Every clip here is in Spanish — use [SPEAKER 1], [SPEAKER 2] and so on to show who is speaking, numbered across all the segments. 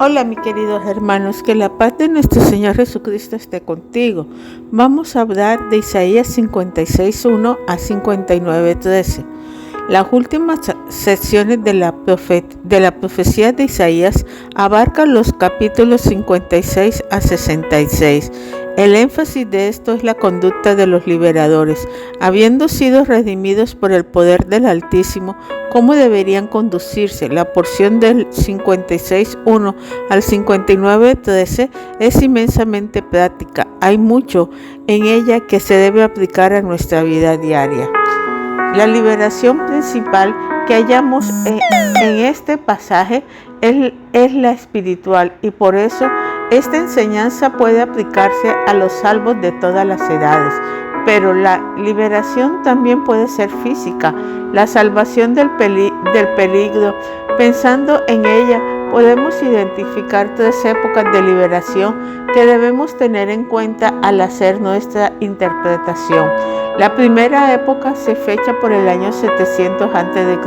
[SPEAKER 1] Hola, mis queridos hermanos, que la paz de nuestro Señor Jesucristo esté contigo. Vamos a hablar de Isaías 56:1 a 59:13. Las últimas secciones de la profecía de Isaías abarcan los capítulos 56 a 66. El énfasis de esto es la conducta de los liberadores, habiendo sido redimidos por el poder del Altísimo, cómo deberían conducirse. La porción del 56:1 al 59:13 es inmensamente práctica. Hay mucho en ella que se debe aplicar a nuestra vida diaria. La liberación principal que hallamos en este pasaje es la espiritual, y por eso esta enseñanza puede aplicarse a los salvos de todas las edades. Pero la liberación también puede ser física, la salvación del peligro. Pensando en ella, podemos identificar 3 épocas de liberación que debemos tener en cuenta al hacer nuestra interpretación. La primera época se fecha por el año 700 a.C.,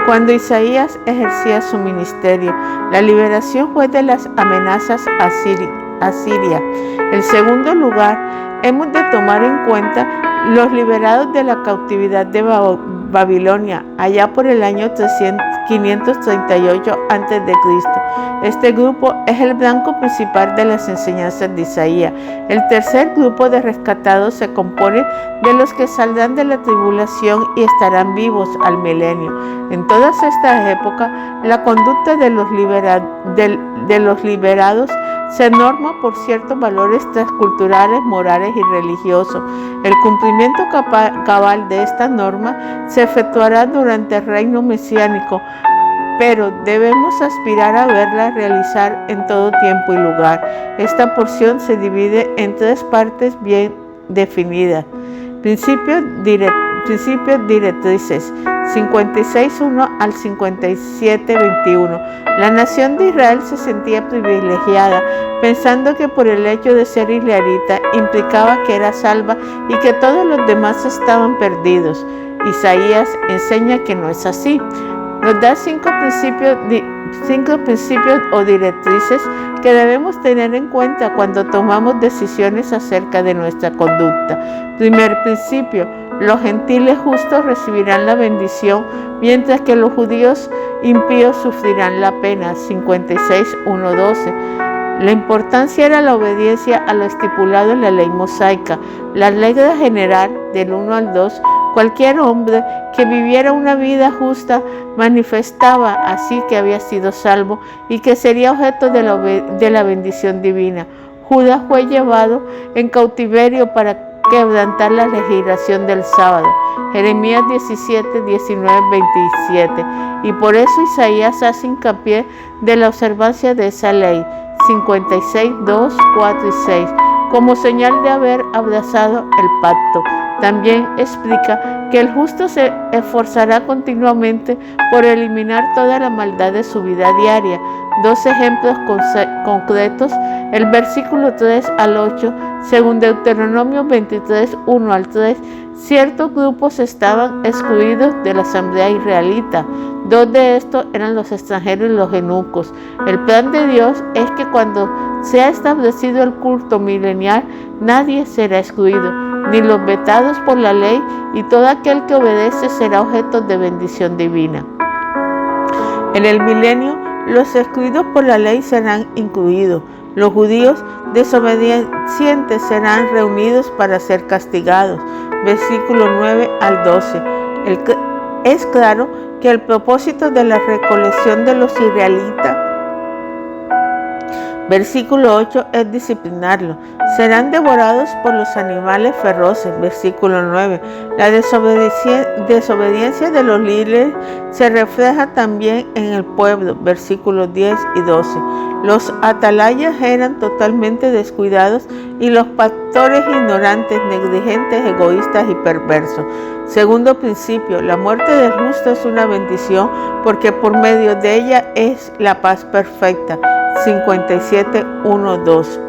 [SPEAKER 1] cuando Isaías ejercía su ministerio. La liberación fue de las amenazas a Siria. En segundo lugar, hemos de tomar en cuenta los liberados de la cautividad de Babilonia, allá por el año 538 a.C. Este grupo es el blanco principal de las enseñanzas de Isaías. El tercer grupo de rescatados se compone de los que saldrán de la tribulación y estarán vivos al milenio. En todas estas épocas, la conducta de los liberados se norma por ciertos valores transculturales, morales y religiosos. El cumplimiento cabal de esta norma se efectuará durante el reino mesiánico, pero debemos aspirar a verla realizar en todo tiempo y lugar. Esta porción se divide en 3 partes bien definidas. Principios directrices, 56:1 al 57:21. La nación de Israel se sentía privilegiada, pensando que por el hecho de ser israelita implicaba que era salva y que todos los demás estaban perdidos. Isaías enseña que no es así. Nos da 5 principios o directrices que debemos tener en cuenta cuando tomamos decisiones acerca de nuestra conducta. Primer principio: los gentiles justos recibirán la bendición, mientras que los judíos impíos sufrirán la pena. 56:1-12. La importancia era la obediencia a lo estipulado en la ley mosaica. La regla general del 1 al 2: cualquier hombre que viviera una vida justa manifestaba así que había sido salvo y que sería objeto de la bendición divina. Judas fue llevado en cautiverio para quebrantar la legislación del sábado. Jeremías 17:19-27. Y por eso Isaías hace hincapié de la observancia de esa ley. 56:2, 4 y 6. Como señal de haber abrazado el pacto. También explica que el justo se esforzará continuamente por eliminar toda la maldad de su vida diaria. 2 ejemplos concretos: el versículo 3 al 8, según Deuteronomio 23:1 al 3, ciertos grupos estaban excluidos de la asamblea israelita. 2 de estos eran los extranjeros y los eunucos. El plan de Dios es que cuando sea establecido el culto milenial, nadie será excluido, ni los vetados por la ley, y todo aquel que obedece será objeto de bendición divina. En el milenio, los excluidos por la ley serán incluidos. Los judíos desobedientes serán reunidos para ser castigados. Versículo 9 al 12. Es claro que el propósito de la recolección de los israelitas, versículo 8, es disciplinarlos. Serán devorados por los animales feroces. Versículo 9. La desobediencia de los líderes se refleja también en el pueblo. Versículos 10 y 12. Los atalayas eran totalmente descuidados y los pastores ignorantes, negligentes, egoístas y perversos. Segundo principio: la muerte del justo es una bendición, porque por medio de ella es la paz perfecta. 57:1-2.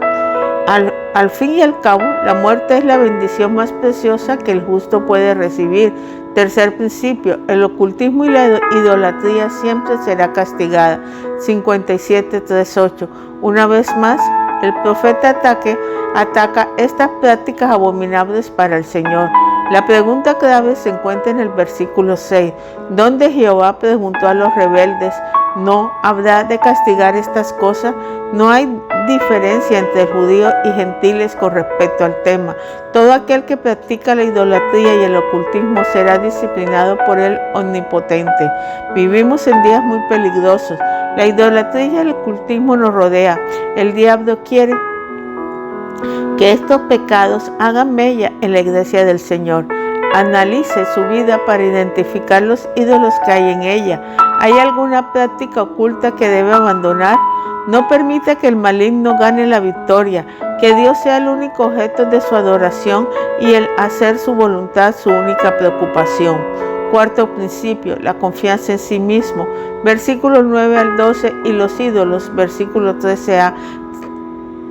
[SPEAKER 1] Al fin y al cabo, la muerte es la bendición más preciosa que el justo puede recibir. Tercer principio, el ocultismo y la idolatría siempre será castigada. 57:3-8. Una vez más, el profeta ataca estas prácticas abominables para el Señor. La pregunta clave se encuentra en el versículo 6, donde Jehová preguntó a los rebeldes: ¿no habrá de castigar estas cosas? No hay diferencia entre judíos y gentiles con respecto al tema. Todo aquel que practica la idolatría y el ocultismo será disciplinado por el Omnipotente. Vivimos en días muy peligrosos. La idolatría y el ocultismo nos rodea. El diablo quiere que estos pecados hagan mella en la iglesia del Señor. Analice su vida para identificar los ídolos que hay en ella. ¿Hay alguna práctica oculta que debe abandonar? No permita que el maligno gane la victoria. Que Dios sea el único objeto de su adoración y el hacer su voluntad su única preocupación. Cuarto principio, la confianza en sí mismo. Versículos 9-12 y los ídolos, versículo 13a,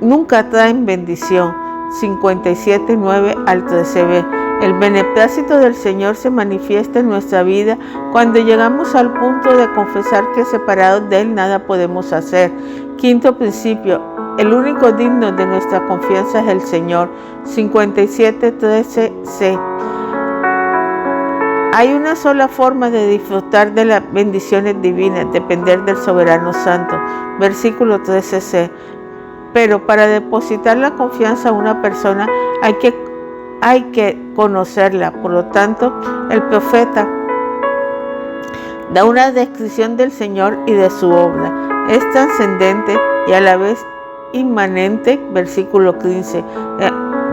[SPEAKER 1] nunca traen bendición. 57:9-13b. El beneplácito del Señor se manifiesta en nuestra vida cuando llegamos al punto de confesar que separados de Él nada podemos hacer. Quinto principio, el único digno de nuestra confianza es el Señor. 57:13c. Hay una sola forma de disfrutar de las bendiciones divinas, depender del soberano santo. Versículo 13c. Pero para depositar la confianza a una persona hay que conocerla. Por lo tanto, el profeta da una descripción del Señor y de su obra. Es trascendente y a la vez inmanente. Versículo 15.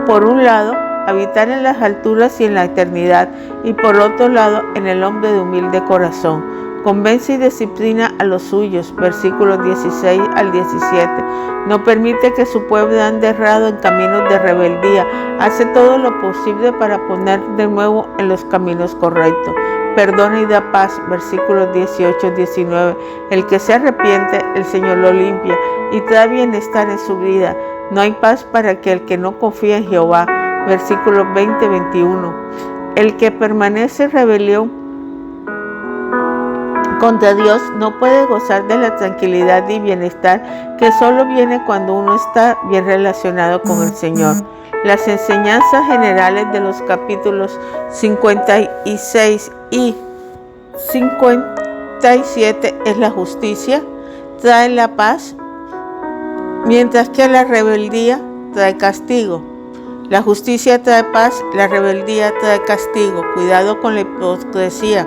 [SPEAKER 1] Por un lado, habitar en las alturas y en la eternidad, y por otro lado, en el hombre de humilde corazón. Convence y disciplina a los suyos, versículos 16-17. No permite que su pueblo ande errado en caminos de rebeldía. Hace todo lo posible para poner de nuevo en los caminos correctos. Perdona y da paz, versículos 18-19. El que se arrepiente, el Señor lo limpia y trae bienestar en su vida. No hay paz para aquel que no confía en Jehová, versículos 20-21. El que permanece en rebelión contra Dios no puede gozar de la tranquilidad y bienestar que solo viene cuando uno está bien relacionado con el Señor. Las enseñanzas generales de los capítulos 56 y 57 es la justicia, trae la paz, mientras que la rebeldía trae castigo. La justicia trae paz, la rebeldía trae castigo. Cuidado con la hipocresía.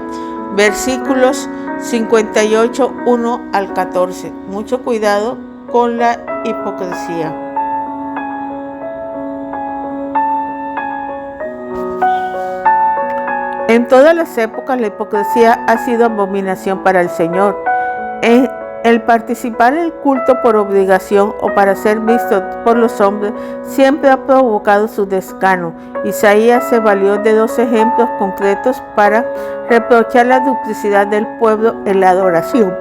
[SPEAKER 1] Versículos 58:1-14. Mucho cuidado con la hipocresía. En todas las épocas la hipocresía ha sido abominación para el Señor. El participar en el culto por obligación o para ser visto por los hombres siempre ha provocado su desgano. Isaías se valió de 2 ejemplos concretos para reprochar la duplicidad del pueblo en la adoración.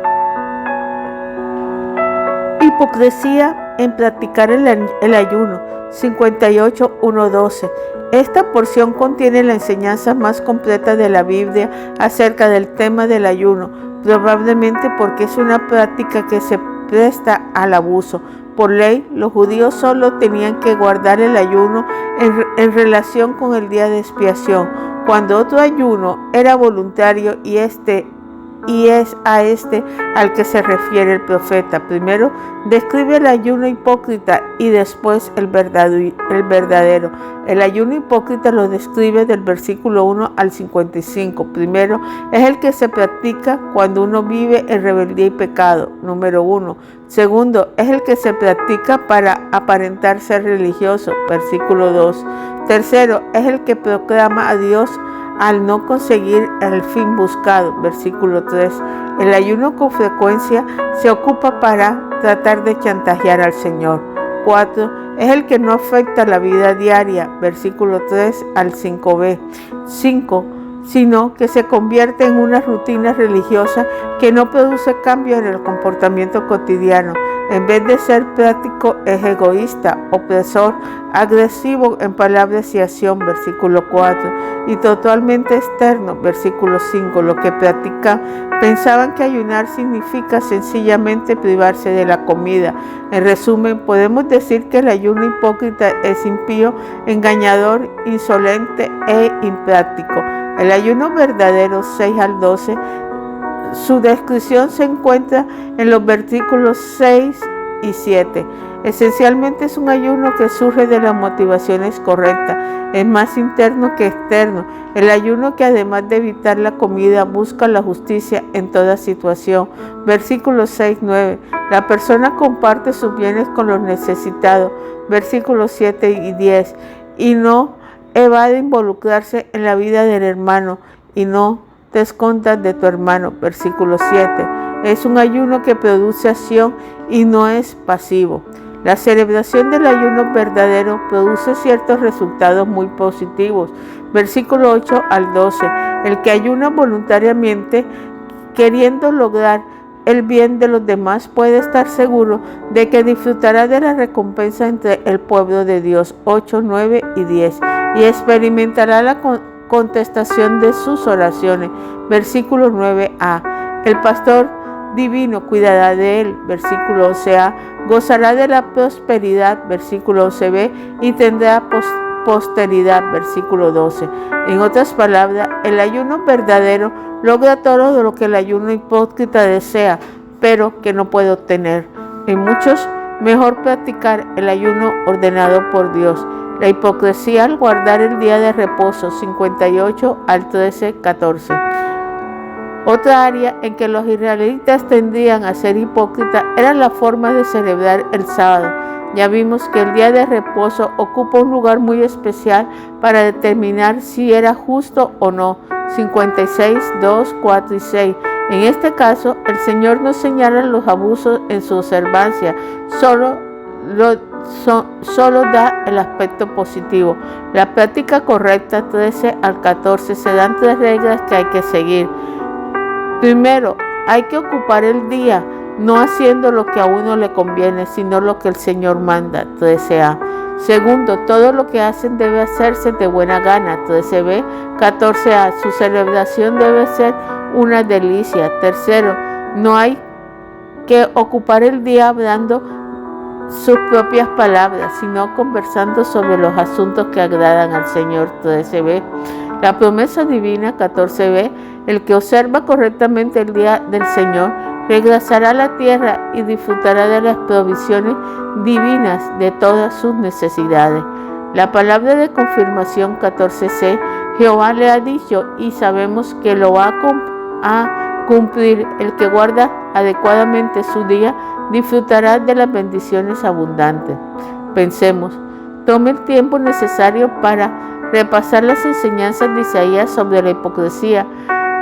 [SPEAKER 1] Hipocresía en practicar el ayuno. 58:1-12. Esta porción contiene la enseñanza más completa de la Biblia acerca del tema del ayuno, probablemente porque es una práctica que se presta al abuso. Por ley, los judíos solo tenían que guardar el ayuno en relación con el día de expiación, cuando otro ayuno era voluntario y es a este al que se refiere el profeta. Primero describe el ayuno hipócrita y después el verdadero. El ayuno hipócrita lo describe del versículo 1 al 55. Primero es el que se practica cuando uno vive en rebeldía y pecado, número 1. Segundo es el que se practica para aparentar ser religioso, versículo 2. Tercero es el que proclama a Dios al no conseguir el fin buscado, versículo 3. El ayuno con frecuencia se ocupa para tratar de chantajear al Señor. 4. Es el que no afecta la vida diaria, versículo 3 al 5b. 5. Sino que se convierte en una rutina religiosa que no produce cambio en el comportamiento cotidiano. En vez de ser práctico, es egoísta, opresor, agresivo en palabras y acción, versículo 4, y totalmente externo, versículo 5. Lo que practican, pensaban que ayunar significa sencillamente privarse de la comida. En resumen, podemos decir que el ayuno hipócrita es impío, engañador, insolente e impráctico. El ayuno verdadero, 6 al 12, su descripción se encuentra en los versículos 6 y 7. Esencialmente es un ayuno que surge de las motivaciones correctas, es más interno que externo. El ayuno que además de evitar la comida busca la justicia en toda situación. Versículos 6-9. La persona comparte sus bienes con los necesitados. Versículos 7 y 10. Y no evade involucrarse en la vida del hermano y no te escondas de tu hermano. Versículo 7. Es un ayuno que produce acción y no es pasivo. La celebración del ayuno verdadero produce ciertos resultados muy positivos. Versículo 8 al 12. El que ayuna voluntariamente, queriendo lograr el bien de los demás, puede estar seguro de que disfrutará de la recompensa entre el pueblo de Dios. 8, 9 y 10. Y experimentará la contestación de sus oraciones. Versículo 9a. El pastor divino cuidará de él. Versículo 11a. Gozará de la prosperidad. Versículo 11b. Y tendrá posteridad. Versículo 12. En otras palabras, el ayuno verdadero logra todo lo que el ayuno hipócrita desea, pero que no puede obtener. En muchos, mejor practicar el ayuno ordenado por Dios. La hipocresía al guardar el día de reposo, 58 al 13-14. Otra área en que los israelitas tendían a ser hipócritas era la forma de celebrar el sábado. Ya vimos que el día de reposo ocupa un lugar muy especial para determinar si era justo o no. 56, 2, 4 y 6. En este caso, el Señor no señala los abusos en su observancia, solo da el aspecto positivo. La práctica correcta, 13 al 14, se dan 3 reglas que hay que seguir. Primero, hay que ocupar el día, no haciendo lo que a uno le conviene, sino lo que el Señor manda, 13a. Segundo, todo lo que hacen debe hacerse de buena gana, 13b, 14a. Su celebración debe ser una delicia. Tercero, no hay que ocupar el día hablando sus propias palabras, sino conversando sobre los asuntos que agradan al Señor, 13b. La promesa divina, 14b, el que observa correctamente el día del Señor, regresará a la tierra y disfrutará de las provisiones divinas de todas sus necesidades. La palabra de confirmación, 14c, Jehová le ha dicho y sabemos que lo va a cumplir. El que guarda adecuadamente su día disfrutará de las bendiciones abundantes. Pensemos, tome el tiempo necesario para repasar las enseñanzas de Isaías sobre la hipocresía.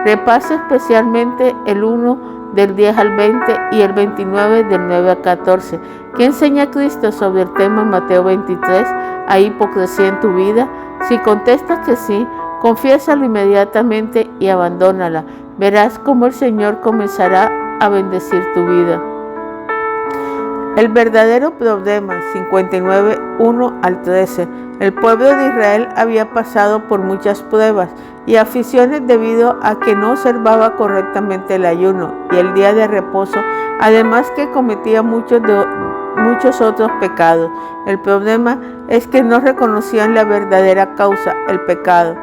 [SPEAKER 1] Repase especialmente el 1 del 10 al 20 y el 29 del 9 al 14. ¿Qué enseña Cristo sobre el tema en Mateo 23? ¿Hay hipocresía en tu vida? Si contestas que sí, confiésalo inmediatamente y abandónala. Verás cómo el Señor comenzará a bendecir tu vida. El verdadero problema, 59, 1 al 13. El pueblo de Israel había pasado por muchas pruebas y aflicciones debido a que no observaba correctamente el ayuno y el día de reposo, además que cometía muchos otros pecados. El problema es que no reconocían la verdadera causa, el pecado.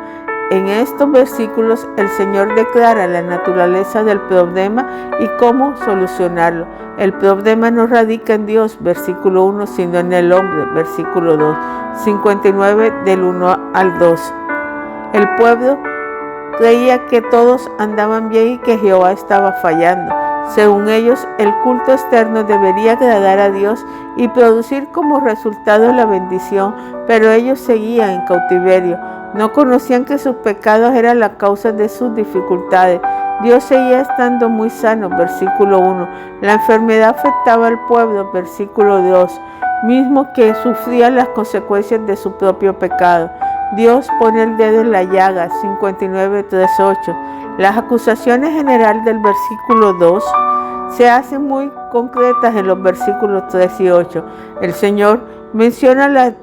[SPEAKER 1] En estos versículos el Señor declara la naturaleza del problema y cómo solucionarlo. El problema no radica en Dios, versículo 1, sino en el hombre, versículo 2, 59 del 1 al 2. El pueblo creía que todos andaban bien y que Jehová estaba fallando. Según ellos, el culto externo debería agradar a Dios y producir como resultado la bendición, pero ellos seguían en cautiverio. No conocían que sus pecados eran la causa de sus dificultades. Dios seguía estando muy sano, versículo 1. La enfermedad afectaba al pueblo, versículo 2, mismo que sufría las consecuencias de su propio pecado. Dios pone el dedo en la llaga, 59, 3, 8. Las acusaciones generales del versículo 2 se hacen muy concretas en los versículos 3 y 8. El Señor menciona las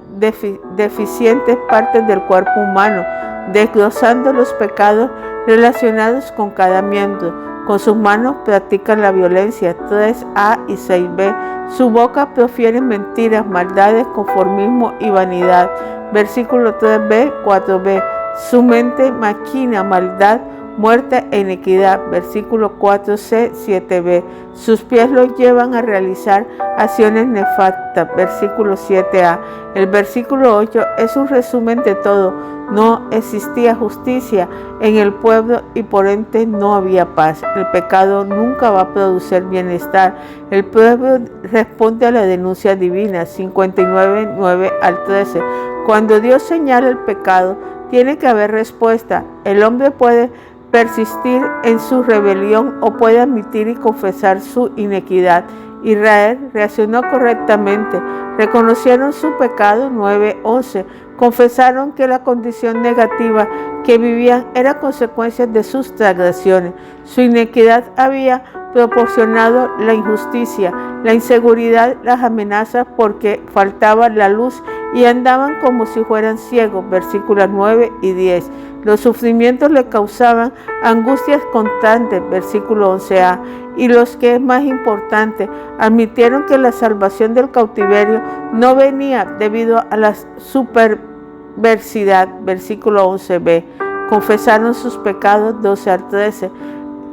[SPEAKER 1] deficientes partes del cuerpo humano, desglosando los pecados relacionados con cada miembro. Con sus manos practican la violencia, 3a y 6b. Su boca profiere mentiras, maldades, conformismo y vanidad, versículo 3b, 4b. Su mente maquina maldad, muerte e iniquidad, versículo 4c, 7b. Sus pies los llevan a realizar acciones nefastas, versículo 7a. El versículo 8 es un resumen de todo. No existía justicia en el pueblo y por ende no había paz. El pecado nunca va a producir bienestar. El pueblo responde a la denuncia divina, 59, 9 al 13. Cuando Dios señala el pecado, tiene que haber respuesta. El hombre puede persistir en su rebelión o puede admitir y confesar su inequidad. Israel reaccionó correctamente, reconocieron su pecado, 9:11, confesaron que la condición negativa que vivían era consecuencia de sus transgresiones. Su inequidad había proporcionado la injusticia, la inseguridad, las amenazas porque faltaba la luz y andaban como si fueran ciegos, versículos 9 y 10. Los sufrimientos le causaban angustias constantes, versículo 11a. Y los que es más importante, admitieron que la salvación del cautiverio no venía debido a la superversidad, versículo 11b. Confesaron sus pecados, 12 al 13.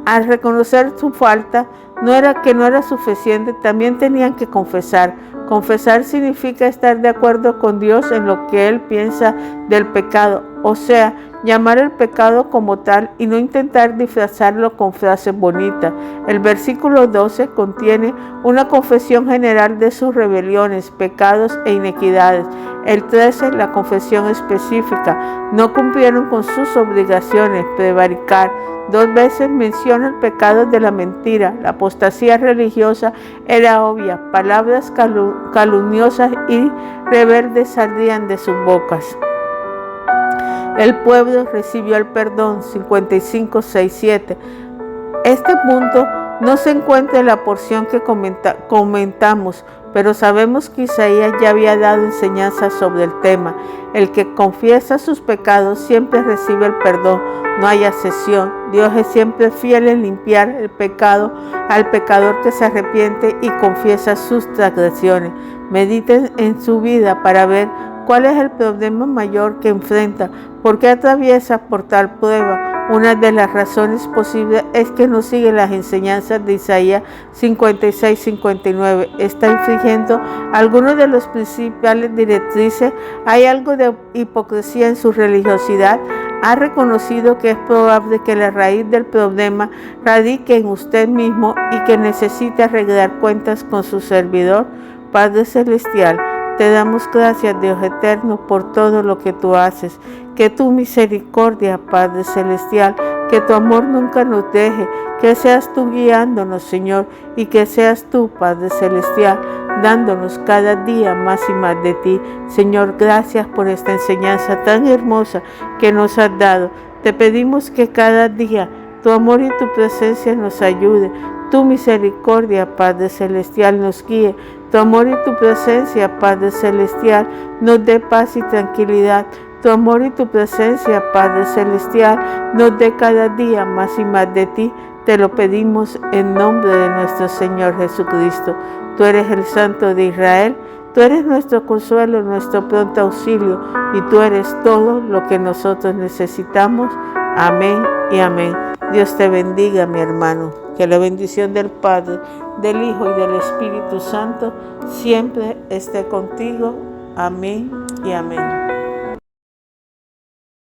[SPEAKER 1] Al reconocer su falta, no era suficiente, también tenían que confesar. Confesar significa estar de acuerdo con Dios en lo que Él piensa del pecado, o sea, llamar el pecado como tal y no intentar disfrazarlo con frases bonitas. El versículo 12 contiene una confesión general de sus rebeliones, pecados e inequidades. El 13, la confesión específica. No cumplieron con sus obligaciones, prevaricar. 2 veces menciona el pecado de la mentira. La apostasía religiosa era obvia. Palabras calumniosas y rebeldes salían de sus bocas. El pueblo recibió el perdón, 55, 6, 7. Este punto no se encuentra en la porción que comentamos, pero sabemos que Isaías ya había dado enseñanza sobre el tema. El que confiesa sus pecados siempre recibe el perdón, no hay excepción. Dios es siempre fiel en limpiar el pecado al pecador que se arrepiente y confiesa sus transgresiones. Mediten en su vida para ver cuál es el problema mayor que enfrenta, por qué atraviesa por tal prueba. Una de las razones posibles es que no sigue las enseñanzas de Isaías 56-59. Está infringiendo algunos de los principales directrices. Hay algo de hipocresía en su religiosidad. Ha reconocido que es probable que la raíz del problema radique en usted mismo y que necesite arreglar cuentas con su servidor. Padre Celestial, te damos gracias, Dios eterno, por todo lo que tú haces. Que tu misericordia, Padre Celestial, que tu amor nunca nos deje, que seas tú guiándonos, Señor, y que seas tú, Padre Celestial, dándonos cada día más y más de ti. Señor, gracias por esta enseñanza tan hermosa que nos has dado. Te pedimos que cada día tu amor y tu presencia nos ayude. Tu misericordia, Padre Celestial, nos guíe. Tu amor y tu presencia, Padre Celestial, nos dé paz y tranquilidad. Tu amor y tu presencia, Padre Celestial, nos dé cada día más y más de ti. Te lo pedimos en nombre de nuestro Señor Jesucristo. Tú eres el Santo de Israel. Tú eres nuestro consuelo, nuestro pronto auxilio, y tú eres todo lo que nosotros necesitamos. Amén y amén. Dios te bendiga, mi hermano. Que la bendición del Padre, del Hijo y del Espíritu Santo siempre esté contigo. Amén y amén.